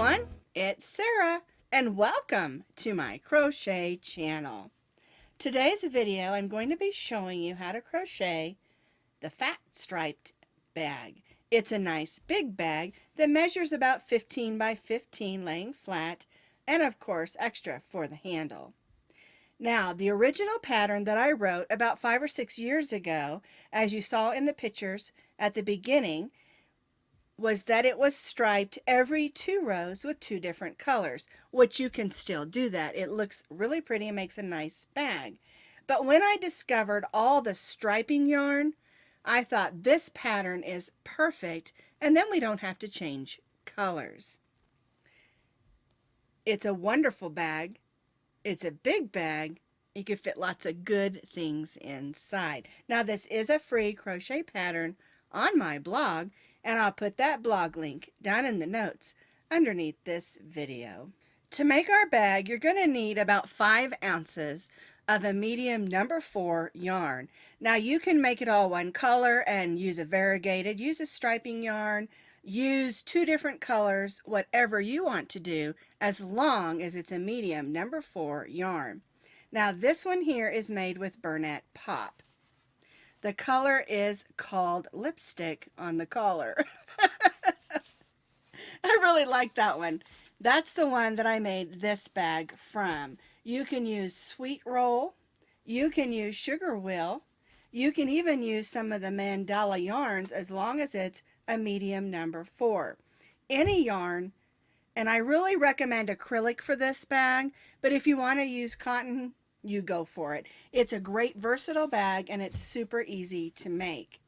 everyone, it's Sarah and welcome to my crochet channel. Today's video I'm going to be showing you how to crochet the fat striped bag. It's a nice big bag that measures about 15 by 15 laying flat and of course extra for the handle. Now the original pattern that I wrote about 5 or 6 years ago, as you saw in the pictures at the beginning, was that it was striped every 2 rows with 2 different colors, which you can still do that. It looks really pretty and makes a nice bag. But when I discovered all the striping yarn, I thought this pattern is perfect, and then we don't have to change colors. It's a wonderful bag. It's a big bag. You can fit lots of good things inside. Now this is a free crochet pattern on my blog, and I'll put that blog link down in the notes underneath this video. To make our bag, you're going to need about 5 ounces of a medium number 4 yarn. Now you can make it all one color and use a variegated, use a striping yarn, use 2 different colors, whatever you want to do, as long as it's a medium number 4 yarn. Now this one here is made with Bernat Pop. The color is called Lipstick on the collar. I really like that one. That's the one that I made this bag from. You can use Sweet Roll. You can use Sugar Will. You can even use some of the Mandala yarns as long as it's a medium number 4. Any yarn, and I really recommend acrylic for this bag, but if you want to use cotton, you go for it. It's a great versatile bag and it's super easy to make.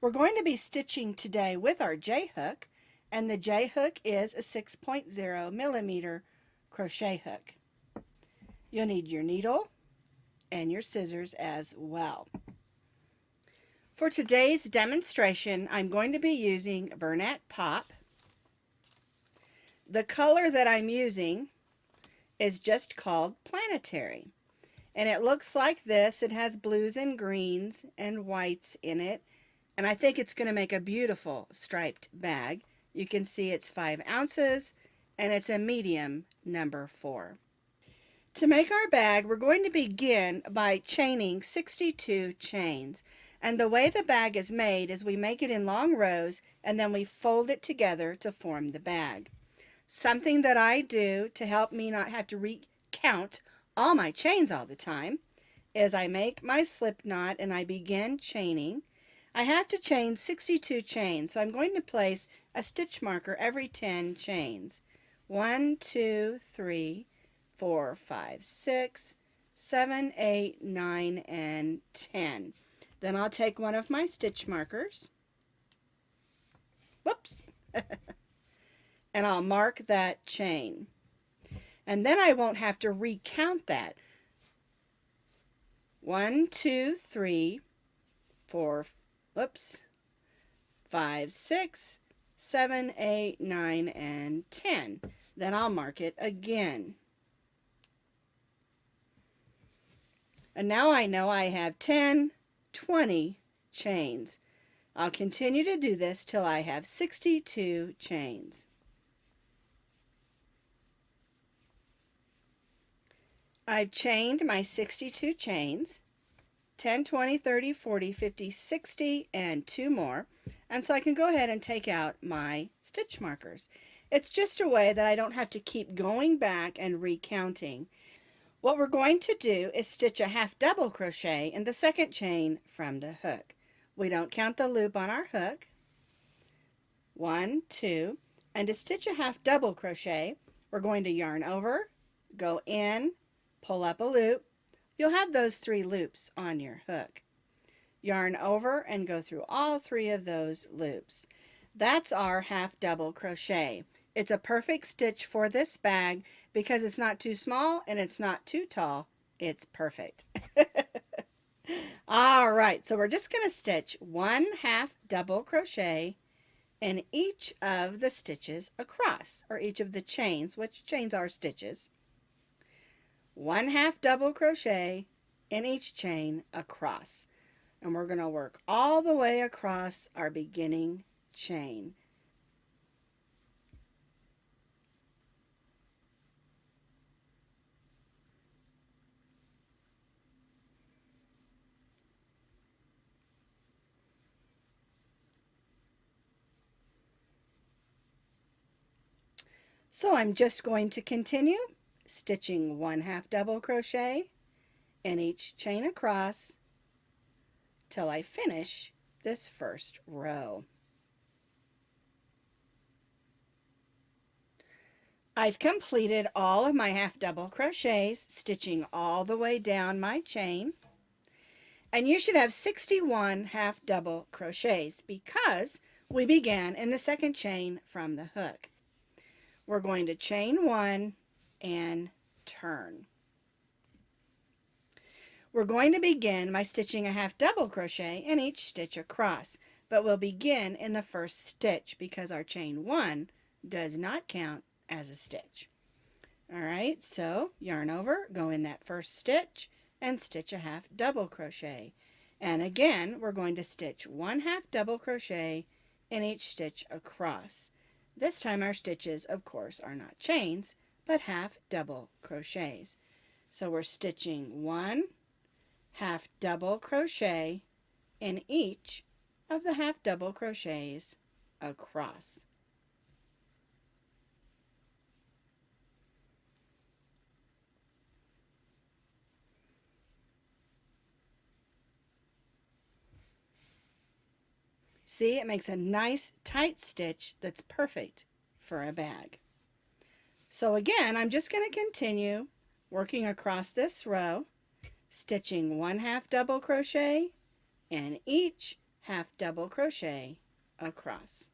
We're going to be stitching today with our J-hook, and the J-hook is a 6.0 millimeter crochet hook. You'll need your needle and your scissors as well. For today's demonstration, I'm going to be using Bernat Pop. The color that I'm using is just called Planetary. And it looks like this. It has blues and greens and whites in it. And I think it's going to make a beautiful striped bag. You can see it's 5 ounces and it's a medium number 4. To make our bag, we're going to begin by chaining 62 chains. And the way the bag is made is we make it in long rows and then we fold it together to form the bag. Something that I do to help me not have to recount all my chains all the time is I make my slip knot and I begin chaining. I have to chain 62 chains, so I'm going to place a stitch marker every 10 chains. 1, 2, 3, 4, 5, 6, 7, 8, 9, and 10. Then I'll take one of my stitch markers. Whoops. And I'll mark that chain. And then I won't have to recount that. 1, 2, 3, 4, 5, 6, 7, 8, 9, and 10. Then I'll mark it again. And now I know I have 10, 20 chains. I'll continue to do this till I have 62 chains. I've chained my 62 chains, 10, 20, 30, 40, 50, 60, and 2 more. And so I can go ahead and take out my stitch markers. It's just a way that I don't have to keep going back and recounting. What we're going to do is stitch a half double crochet in the second chain from the hook. We don't count the loop on our hook. 1, 2, and to stitch a half double crochet, we're going to yarn over, go in, pull up a loop. You'll have those 3 loops on your hook. Yarn over and go through all 3 of those loops. That's our half double crochet. It's a perfect stitch for this bag because it's not too small and it's not too tall. It's perfect. All right, so we're just going to stitch 1 half double crochet in each of the stitches across, or each of the chains, which chains are stitches. 1 half double crochet in each chain across, and we're going to work all the way across our beginning chain. So I'm just going to continue stitching 1/2 double crochet in each chain across till I finish this first row. I've completed all of my 1/2 double crochets, stitching all the way down my chain. And you should have 61 1/2 double crochets because we began in the second chain from the hook. We're going to chain 1 and turn. We're going to begin by stitching a 1/2 double crochet in each stitch across, but we'll begin in the first stitch because our chain 1 does not count as a stitch. All right, so yarn over, go in that first stitch and stitch a 1/2 double crochet. And again, we're going to stitch 1/2 double crochet in each stitch across. This time our stitches, of course, are not chains, but 1/2 double crochets. So we're stitching 1/2 double crochet in each of the 1/2 double crochets across. See, it makes a nice tight stitch that's perfect for a bag. So again, I'm just going to continue working across this row, stitching 1/2 double crochet in each 1/2 double crochet across.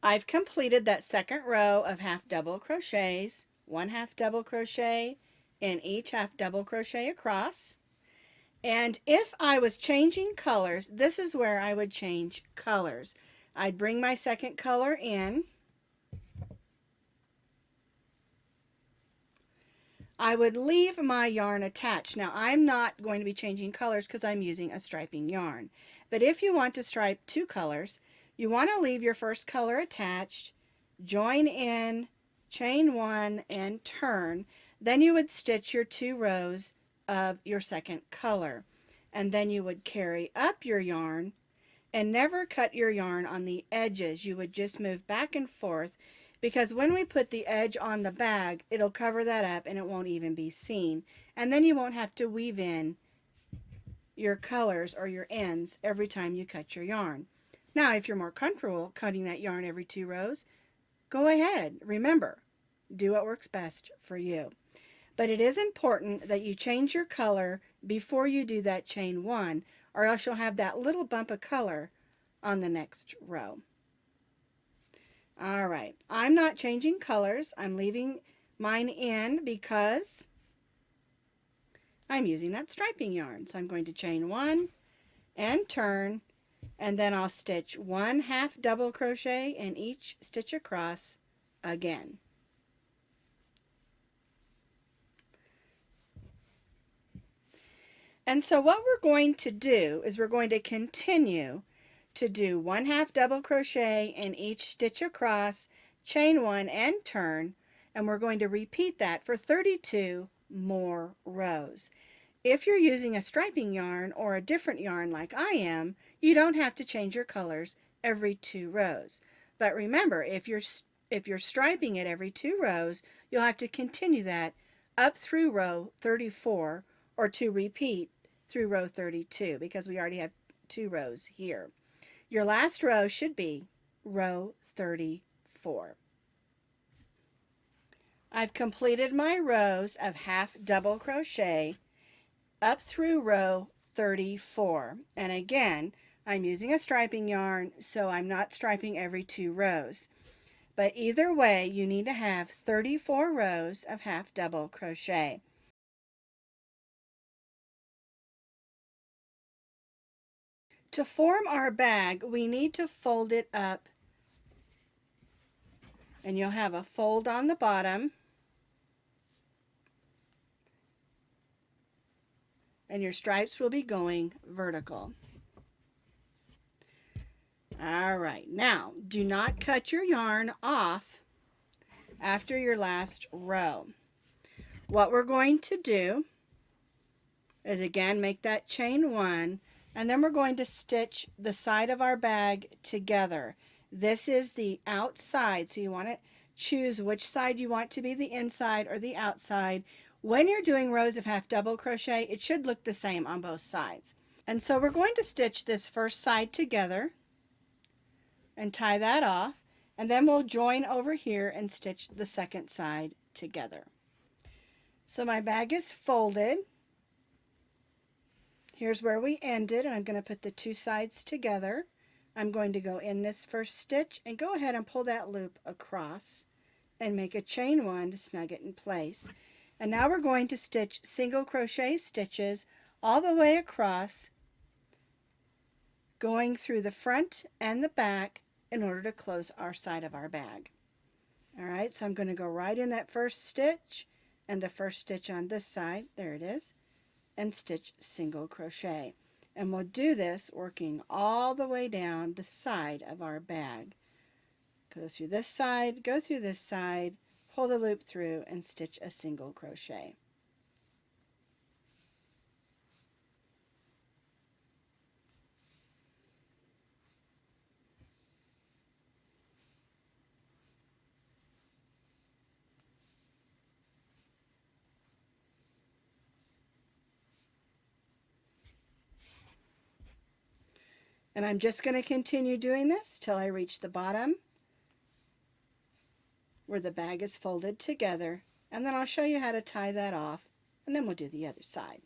I've completed that second row of 1/2 double crochets, 1/2 double crochet in each 1/2 double crochet across. And if I was changing colors, this is where I would change colors. I'd bring my second color in. I would leave my yarn attached. Now I'm not going to be changing colors because I'm using a striping yarn. But if you want to stripe 2 colors, you want to leave your first color attached, join in, chain 1 and turn. Then you would stitch your 2 rows of your second color. And then you would carry up your yarn and never cut your yarn on the edges. You would just move back and forth, because when we put the edge on the bag, it'll cover that up and it won't even be seen. And then you won't have to weave in your colors or your ends every time you cut your yarn. Now, if you're more comfortable cutting that yarn every 2 rows, go ahead. Remember, do what works best for you. But it is important that you change your color before you do that chain 1, or else you'll have that little bump of color on the next row. All right, I'm not changing colors. I'm leaving mine in because I'm using that striping yarn. So I'm going to chain 1 and turn, and then I'll stitch 1/2 double crochet in each stitch across again. And so what we're going to do is we're going to continue to do 1/2 double crochet in each stitch across, chain 1 and turn, and we're going to repeat that for 32 more rows. If you're using a striping yarn or a different yarn like I am, you don't have to change your colors every 2 rows. But remember, if you're striping it every 2 rows, you'll have to continue that up through row 34 or to repeat through row 32 because we already have 2 rows here. Your last row should be row 34. I've completed my rows of 1/2 double crochet up through row 34. And again, I'm using a striping yarn, so I'm not striping every 2 rows. But either way, you need to have 34 rows of 1/2 double crochet. To form our bag, we need to fold it up, and you'll have a fold on the bottom, and your stripes will be going vertical. All right, now do not cut your yarn off after your last row. What we're going to do is again make that chain 1, and then we're going to stitch the side of our bag together. This is the outside, so you want to choose which side you want to be the inside or the outside. When you're doing rows of half double crochet, it should look the same on both sides. And so we're going to stitch this first side together and tie that off, and then we'll join over here and stitch the second side together. So my bag is folded. Here's where we ended, and I'm going to put the two sides together. I'm going to go in this first stitch and go ahead and pull that loop across and make a chain 1 to snug it in place. And now we're going to stitch single crochet stitches all the way across, going through the front and the back in order to close our side of our bag. Alright, so I'm going to go right in that first stitch and the first stitch on this side, there it is, and stitch single crochet. And we'll do this working all the way down the side of our bag. Go through this side, go through this side, pull the loop through, and stitch a single crochet. And I'm just going to continue doing this till I reach the bottom where the bag is folded together, and then I'll show you how to tie that off, and then we'll do the other side.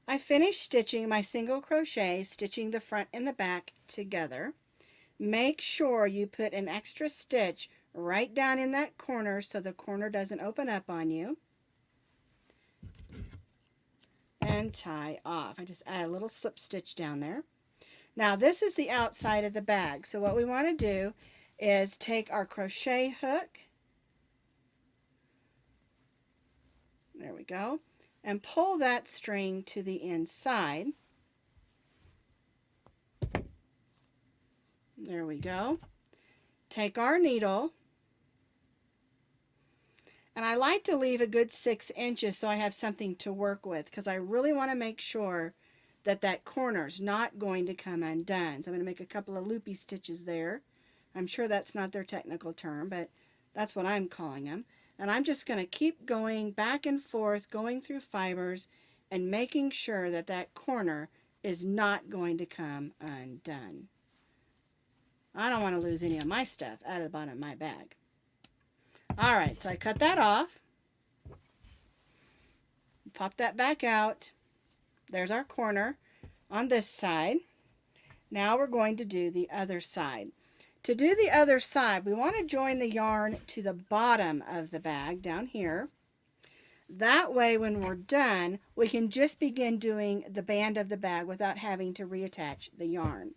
I finished stitching my single crochet, stitching the front and the back together. Make sure you put an extra stitch right down in that corner so the corner doesn't open up on you. And tie off. I just add a little slip stitch down there. Now this is the outside of the bag, so what we want to do is take our crochet hook, there we go, and pull that string to the inside. There we go. Take our needle, and I like to leave a good 6 inches so I have something to work with, because I really want to make sure that that corner's not going to come undone. So I'm going to make a couple of loopy stitches there. I'm sure that's not their technical term, but that's what I'm calling them. And I'm just going to keep going back and forth, going through fibers and making sure that that corner is not going to come undone. I don't want to lose any of my stuff out of the bottom of my bag. Alright, so I cut that off, pop that back out. There's our corner on this side. Now we're going to do the other side. To do the other side, we want to join the yarn to the bottom of the bag down here. That way when we're done, we can just begin doing the band of the bag without having to reattach the yarn.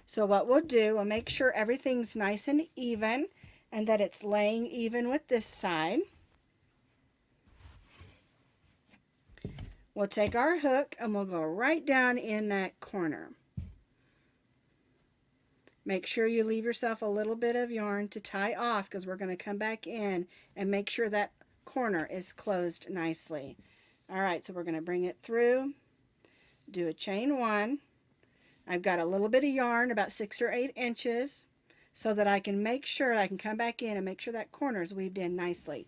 So what we'll do, we'll make sure everything's nice and even and that it's laying even with this side. We'll take our hook and we'll go right down in that corner. Make sure you leave yourself a little bit of yarn to tie off, because we're going to come back in and make sure that corner is closed nicely. Alright, so we're going to bring it through, do a chain 1. I've got a little bit of yarn, about 6 or 8 inches, so that I can make sure I can come back in and make sure that corner is weaved in nicely.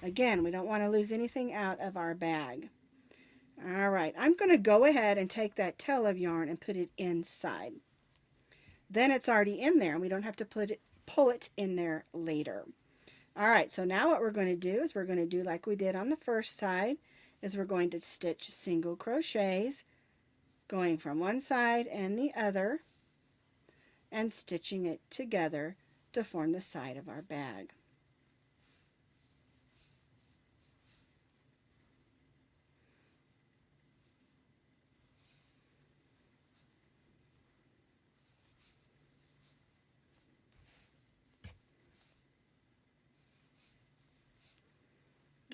Again, we don't want to lose anything out of our bag. Alright, I'm going to go ahead and take that tail of yarn and put it inside. Then it's already in there and we don't have to pull it in there later. Alright, so now what we're going to do is we're going to do like we did on the first side, is we're going to stitch single crochets going from one side and the other and stitching it together to form the side of our bag.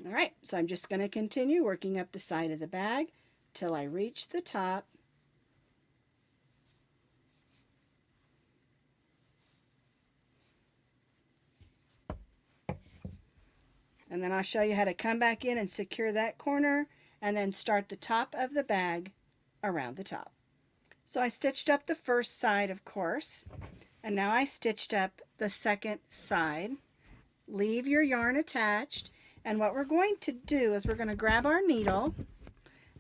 Alright, so I'm just going to continue working up the side of the bag till I reach the top. And then I'll show you how to come back in and secure that corner and then start the top of the bag around the top. So I stitched up the first side, of course, and now I stitched up the second side. Leave your yarn attached, and what we're going to do is we're going to grab our needle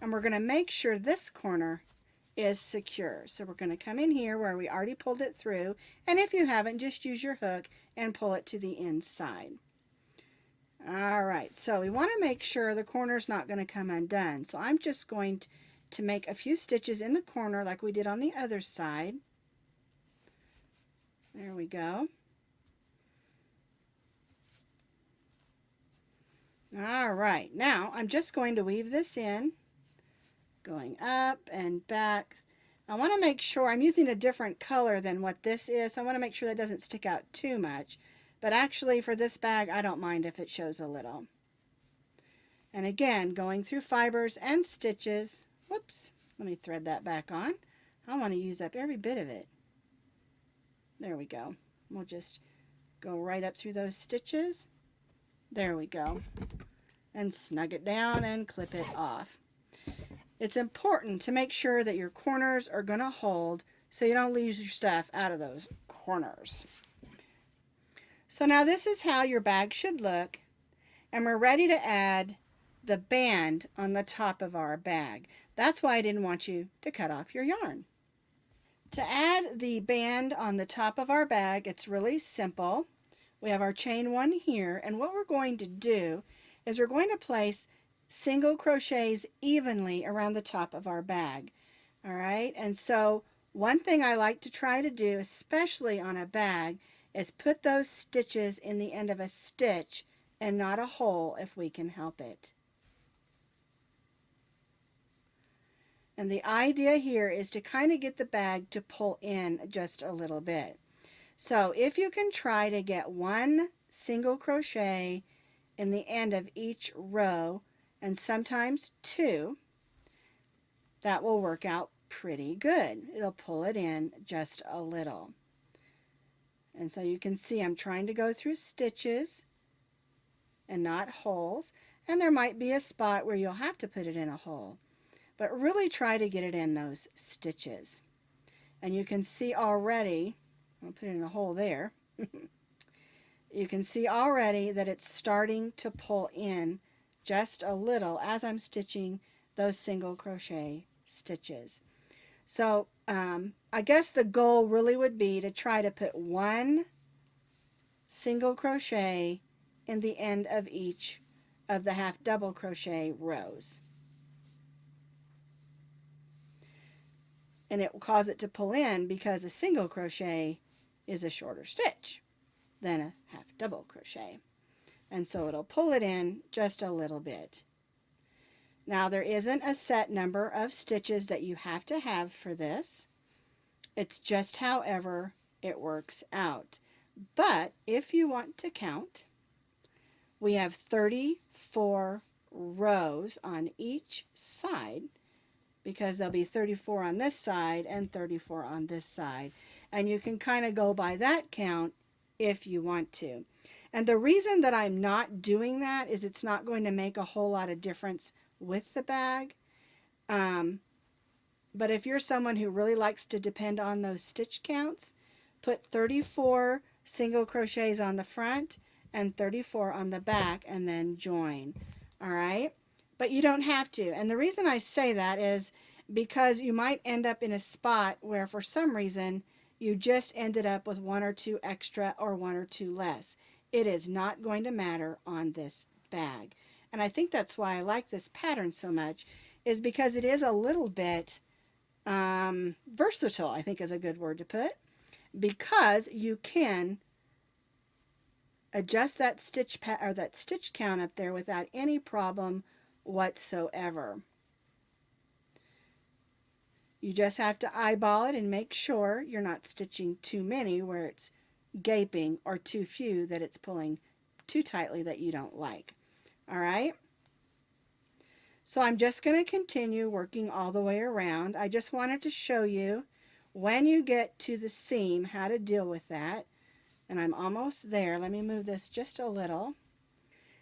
and we're going to make sure this corner is secure. So we're going to come in here where we already pulled it through, and if you haven't, just use your hook and pull it to the inside. Alright, so we want to make sure the corner's not going to come undone. So I'm just going to make a few stitches in the corner like we did on the other side. There we go. Alright, now I'm just going to weave this in, going up and back. I want to make sure I'm using a different color than what this is, so I want to make sure that doesn't stick out too much. But actually for this bag, I don't mind if it shows a little. And again, going through fibers and stitches. Whoops, let me thread that back on. I want to use up every bit of it. There we go. We'll just go right up through those stitches. There we go. And snug it down and clip it off. It's important to make sure that your corners are going to hold so you don't lose your stuff out of those corners. So now this is how your bag should look, and we're ready to add the band on the top of our bag. That's why I didn't want you to cut off your yarn. To add the band on the top of our bag, it's really simple. We have our chain 1 here, and what we're going to do is we're going to place single crochets evenly around the top of our bag. All right, and so one thing I like to try to do, especially on a bag, is put those stitches in the end of a stitch and not a hole if we can help it. And the idea here is to kind of get the bag to pull in just a little bit. So if you can try to get 1 single crochet in the end of each row, and sometimes 2, that will work out pretty good. It'll pull it in just a little. And so you can see I'm trying to go through stitches and not holes, and there might be a spot where you'll have to put it in a hole, but really try to get it in those stitches. And you can see already, I'll put it in a hole there, you can see already that it's starting to pull in just a little as I'm stitching those single crochet stitches. So I guess the goal really would be to try to put 1 single crochet in the end of each of the half double crochet rows. And it will cause it to pull in because a single crochet is a shorter stitch than a half double crochet. And so it'll pull it in just a little bit. Now there isn't a set number of stitches that you have to have for this. It's just however it works out. But if you want to count, we have 34 rows on each side, because there'll be 34 on this side and 34 on this side. And you can kind of go by that count if you want to. And the reason that I'm not doing that is it's not going to make a whole lot of difference with the bag. But if you're someone who really likes to depend on those stitch counts, put 34 single crochets on the front and 34 on the back and then join. All right? But you don't have to. And the reason I say that is because you might end up in a spot where for some reason you just ended up with 1 or 2 extra or 1 or 2 less. It is not going to matter on this bag. And I think that's why I like this pattern so much, is because it is a little bit versatile, I think is a good word to put, because you can adjust that stitch count up there without any problem whatsoever. You just have to eyeball it and make sure you're not stitching too many where it's gaping, or too few that it's pulling too tightly that you don't like. All right? So I'm just going to continue working all the way around. I just wanted to show you when you get to the seam how to deal with that. And I'm almost there. Let me move this just a little.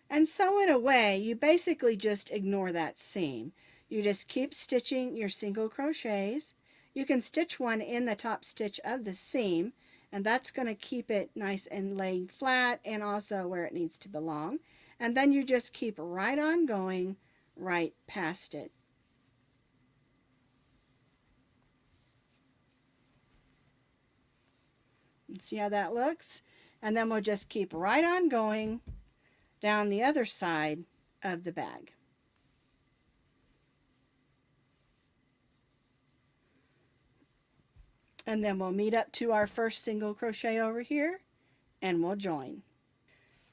And so in a way, you basically just ignore that seam. You just keep stitching your single crochets. You can stitch one in the top stitch of the seam, and that's going to keep it nice and laying flat and also where it needs to belong. And then you just keep right on going right past it. See how that looks? And then we'll just keep right on going down the other side of the bag. And then we'll meet up to our first single crochet over here and we'll join.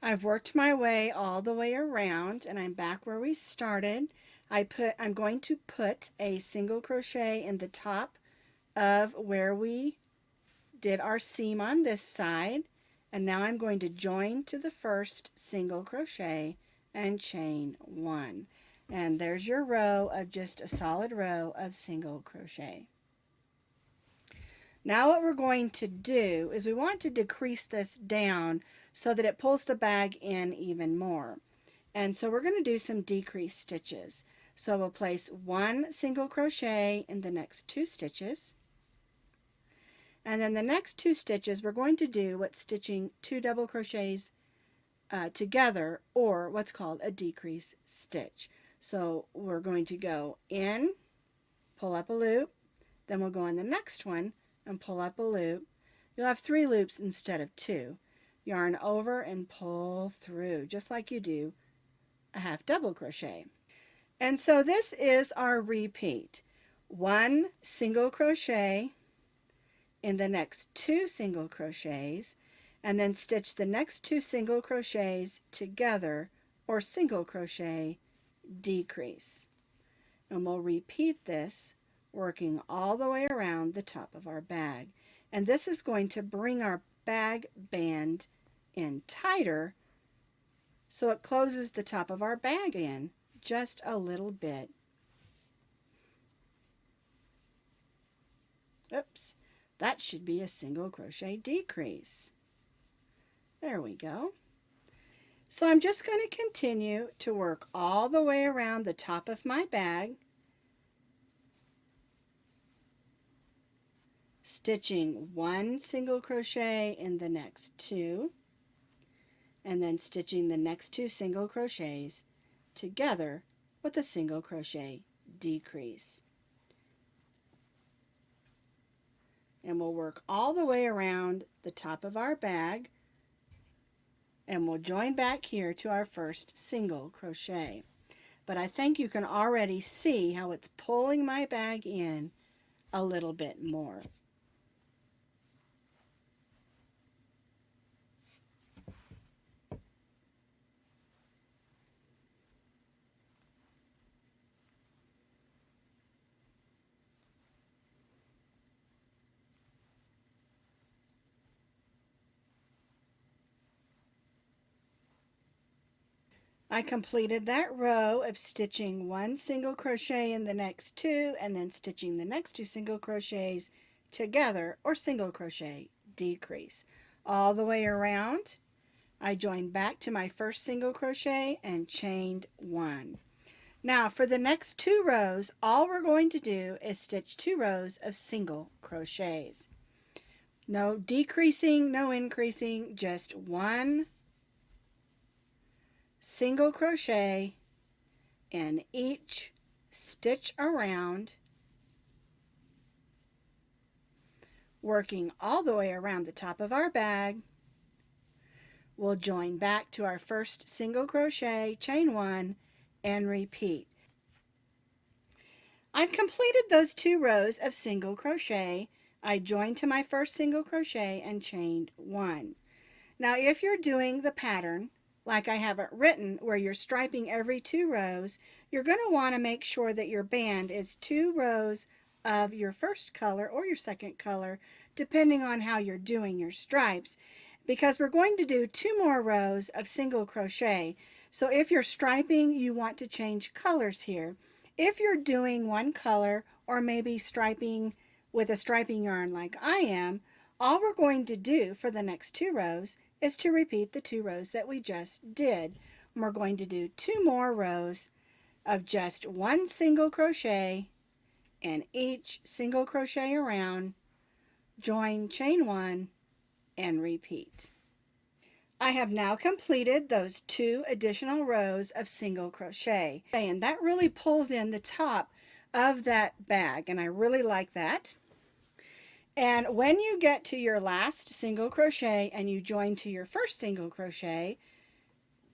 I've worked my way all the way around and I'm back where we started. I'm going to put a single crochet in the top of where we did our seam on this side, and now I'm going to join to the first single crochet and chain one. And there's your row of just a solid row of single crochet. Now what we're going to do is we want to decrease this down so that it pulls the bag in even more. And so we're going to do some decrease stitches. So we'll place one single crochet in the next two stitches. And then the next two stitches we're going to do what's stitching two double crochets together, or what's called a decrease stitch. So we're going to go in, pull up a loop, then we'll go in the next one and pull up a loop. You'll have 3 loops instead of 2. Yarn over and pull through just like you do a half double crochet. And so this is our repeat. One single crochet in the next 2 single crochets, and then stitch the next 2 single crochets together, or single crochet decrease. And we'll repeat this, working all the way around the top of our bag. And this is going to bring our bag band in tighter so it closes the top of our bag in just a little bit. Oops, that should be a single crochet decrease. There we go. So I'm just going to continue to work all the way around the top of my bag, stitching one single crochet in the next 2, and then stitching the next 2 single crochets together with a single crochet decrease. And we'll work all the way around the top of our bag, and we'll join back here to our first single crochet. But I think you can already see how it's pulling my bag in a little bit more. I completed that row of stitching one single crochet in the next 2 and then stitching the next 2 single crochets together, or single crochet decrease. All the way around, I joined back to my first single crochet and chained 1. Now for the next 2 rows, all we're going to do is stitch 2 rows of single crochets. No decreasing, no increasing, just 1 single crochet in each stitch around, working all the way around the top of our bag. We'll join back to our first single crochet, chain 1, and repeat. I've completed those 2 rows of single crochet. I joined to my first single crochet and chained 1. Now if you're doing the pattern like I have it written, where you're striping every 2 rows, you're going to want to make sure that your band is 2 rows of your first color or your second color, depending on how you're doing your stripes, because we're going to do 2 more rows of single crochet. So if you're striping, you want to change colors here. If you're doing one color, or maybe striping with a striping yarn like I am, all we're going to do for the next 2 rows is to repeat the 2 rows that we just did, and we're going to do 2 more rows of just 1 single crochet in each single crochet around, join, chain 1, and repeat. I have now completed those 2 additional rows of single crochet, and that really pulls in the top of that bag, and I really like that. And when you get to your last single crochet and you join to your first single crochet,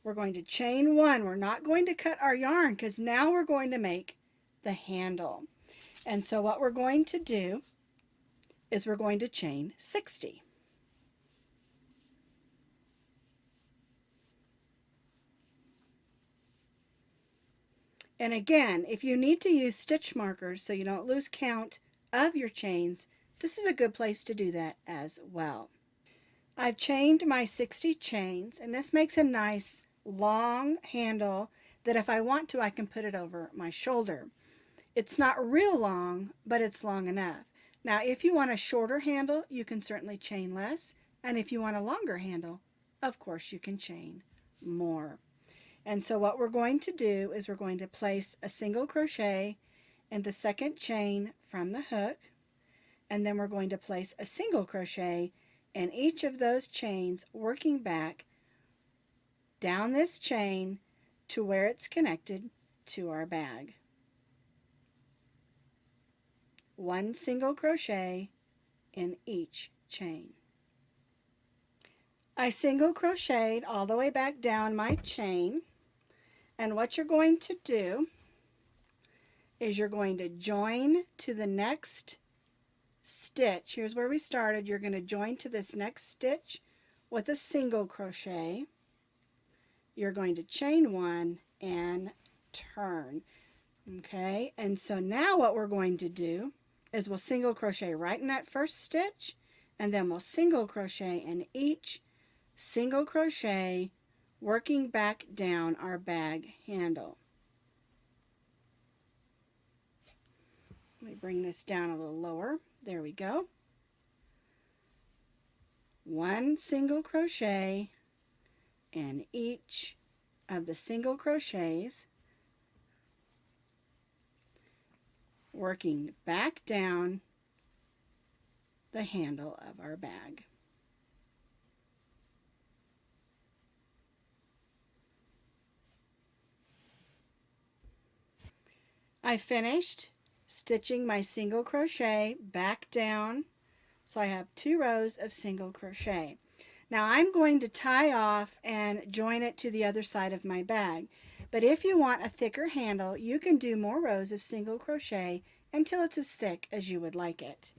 we're going to chain 1. We're not going to cut our yarn because now we're going to make the handle. And so what we're going to do is we're going to chain 60. And again, if you need to use stitch markers so you don't lose count of your chains, this is a good place to do that as well. I've chained my 60 chains, and this makes a nice long handle that if I want to, I can put it over my shoulder. It's not real long, but it's long enough. Now, if you want a shorter handle, you can certainly chain less, and if you want a longer handle, of course you can chain more. And so what we're going to do is we're going to place a single crochet in the second chain from the hook, and then we're going to place a single crochet in each of those chains, working back down this chain to where it's connected to our bag. 1 single crochet in each chain. I single crocheted all the way back down my chain, and what you're going to do is you're going to join to the next stitch. Here's where we started. You're going to join to this next stitch with a single crochet. You're going to chain 1 and turn. Okay, and so now what we're going to do is we'll single crochet right in that first stitch, and then we'll single crochet in each single crochet, working back down our bag handle. Let me bring this down a little lower. There we go. 1 single crochet in each of the single crochets, working back down the handle of our bag. I finished stitching my single crochet back down, so I have 2 rows of single crochet. Now I'm going to tie off and join it to the other side of my bag, but if you want a thicker handle, you can do more rows of single crochet until it's as thick as you would like it.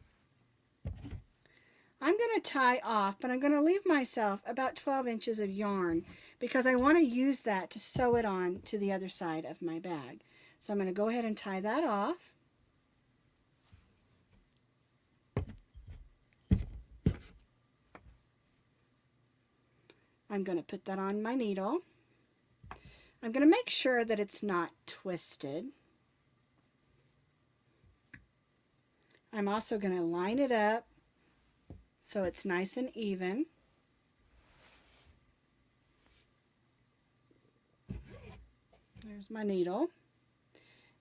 I'm going to tie off, but I'm going to leave myself about 12 inches of yarn because I want to use that to sew it on to the other side of my bag. So I'm going to go ahead and tie that off. I'm going to put that on my needle. I'm going to make sure that it's not twisted. I'm also going to line it up so it's nice and even. There's my needle.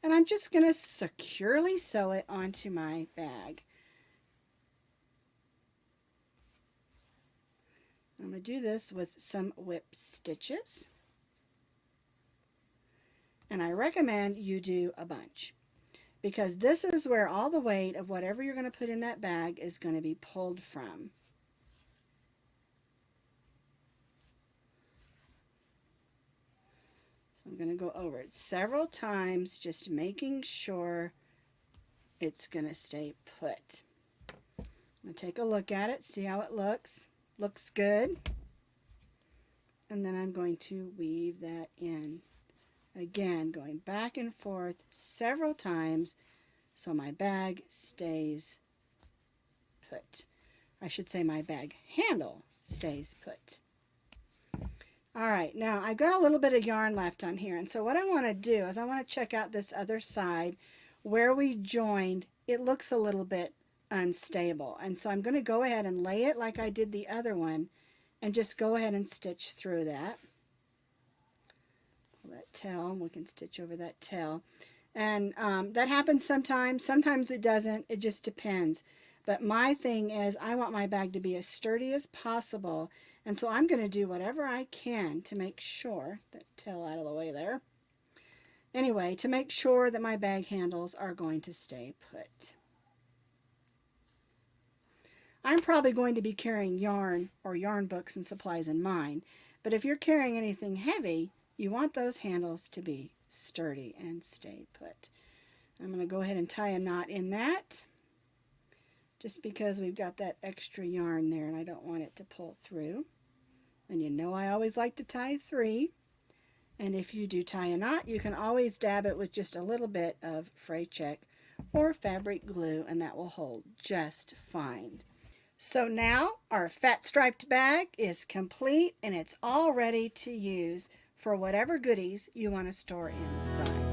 And I'm just going to securely sew it onto my bag. I'm going to do this with some whip stitches. And I recommend you do a bunch, because this is where all the weight of whatever you're going to put in that bag is going to be pulled from. So I'm going to go over it several times, just making sure it's going to stay put. I'm going to take a look at it, see how it looks. Looks good. And then I'm going to weave that in. Again, going back and forth several times so my bag stays put. I should say my bag handle stays put. Alright, now I've got a little bit of yarn left on here, and so what I want to do is I want to check out this other side where we joined. It looks a little bit unstable, and so I'm going to go ahead and lay it like I did the other one and just go ahead and stitch through that. Pull that tail, we can stitch over that tail. And that happens sometimes. Sometimes it doesn't. It just depends. But my thing is I want my bag to be as sturdy as possible. And so I'm going to do whatever I can to make sure, that tail out of the way there. Anyway, to make sure that my bag handles are going to stay put. I'm probably going to be carrying yarn or yarn books and supplies in mine. But if you're carrying anything heavy, you want those handles to be sturdy and stay put. I'm going to go ahead and tie a knot in that, just because we've got that extra yarn there and I don't want it to pull through. And you know I always like to tie 3. And if you do tie a knot, you can always dab it with just a little bit of fray check or fabric glue, and that will hold just fine. So now our fat striped bag is complete and it's all ready to use for whatever goodies you want to store inside.